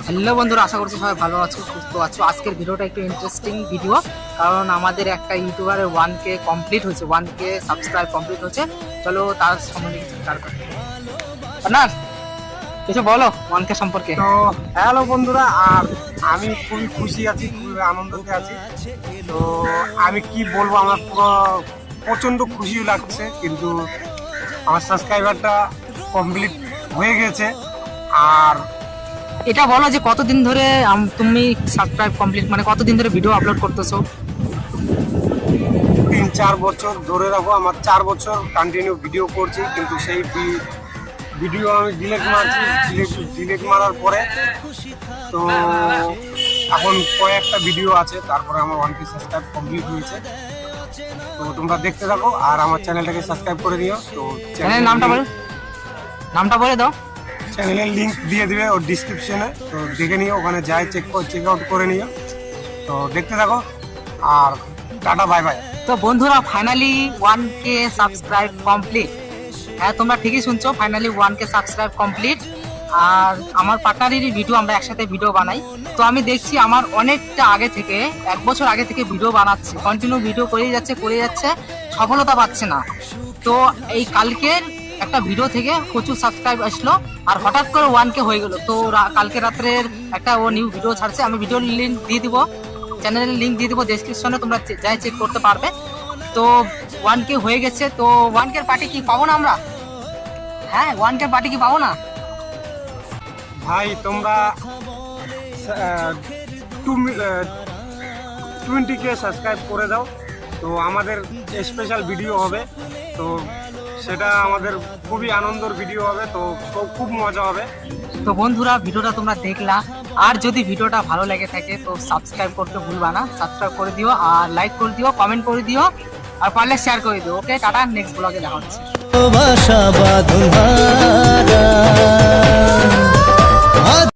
Hello বন্ধুরা, আশা করছি সবাই ভালো আছো, সুস্থ আছো। আজকের ভিডিওটা একটু ইন্টারেস্টিং ভিডিও, কারণ আমাদের একটা ইউটিউবারের 1K কমপ্লিট হয়েছে, 1K সাবস্ক্রাইব কমপ্লিট হয়েছে। চলো তার সম্বন্ধে কিছু শেয়ার করি। না কিছু বলো 1K সম্পর্কে। তো হ্যালো বন্ধুরা, আর আমি খুবই খুশি আছি, খুবই আনন্দতে আছি। তো আমি কি বলবো, আমার পুরো প্রচণ্ড খুশি লাগছে। কিন্তু আমার সাবস্ক্রাইবারটা কমপ্লিট হয়ে গেছে। আর এটা বলো যে কতদিন ধরে তুমি সাবস্ক্রাইব কমপ্লিট, মানে কতদিন ধরে ভিডিও আপলোড করতেছো? 3-4 বছর ধরে রাখো, আমার 4 বছর কন্টিনিউ ভিডিও করছি। কিন্তু সেই ভিডিও আমি ডিলেট মারার পরে তো এখন কয়েকটা ভিডিও আছে, তারপরে আমার 1K সাবস্ক্রাইব কমপ্লিট হয়েছে। তো তোমরা দেখতে থাকো আর আমার চ্যানেলটাকে সাবস্ক্রাইব করে দিও। তো চ্যানেলের নামটা বলে দাও। চ্যানেলের লিঙ্ক দিয়ে দিবে ওর ডিসক্রিপশনে, তো দেখে নিও, ওখানে যাই চেক আউট করে নিও। তো দেখতে থাকো আর টাটা বাই বাই। তো বন্ধুরা, ফাইনালি 1K সাবস্ক্রাইব কমপ্লিট। হ্যাঁ, তোমরা ঠিকই শুনছো, ফাইনালি 1K সাবস্ক্রাইব কমপ্লিট। আর আমার পার্টনারেরই ভিডিও, আমরা একসাথে ভিডিও বানাই। তো আমি দেখছি আমার অনেকটা আগে থেকে, 1 বছর আগে থেকে ভিডিও বানাচ্ছে, কন্টিনিউ ভিডিও করেই যাচ্ছে, সফলতা পাচ্ছে না। তো এই কালকের একটা ভিডিও থেকে প্রচুর সাবস্ক্রাইব আসলো, আর হঠাৎ করে 1K হয়ে গেল। তো কালকে রাত্রের একটা ও নিউ ভিডিও ছাড়ছে, আমি ভিডিওর লিঙ্ক দিয়ে দিব, চ্যানেলের লিঙ্ক দিয়ে দিব ডেসক্রিপশনে, তোমরা যাই চেক করতে পারবে। তো 1K হয়ে গেছে। তো 1K পার্টি কি পাবো না আমরা? হ্যাঁ, 1K পার্টি কি পাবো না ভাই? তোমরা 20K সাবস্ক্রাইব করে দাও, তো আমাদের স্পেশাল ভিডিও হবে। তো সেটা আমাদের খুবই আনন্দের ভিডিও হবে, তো খুব মজা হবে। তো বন্ধুরা, ভিডিওটা তোমরা দেখলা, আর যদি ভিডিওটা ভালো লেগে থাকে তো সাবস্ক্রাইব করতে ভুলবা না। সাবস্ক্রাইব করে দিও, আর লাইক করে দিও, কমেন্ট করে দিও, আর পারলে শেয়ার করে দিও। ওকে, টাটা, নেক্সট ব্লগে দেখা হচ্ছে।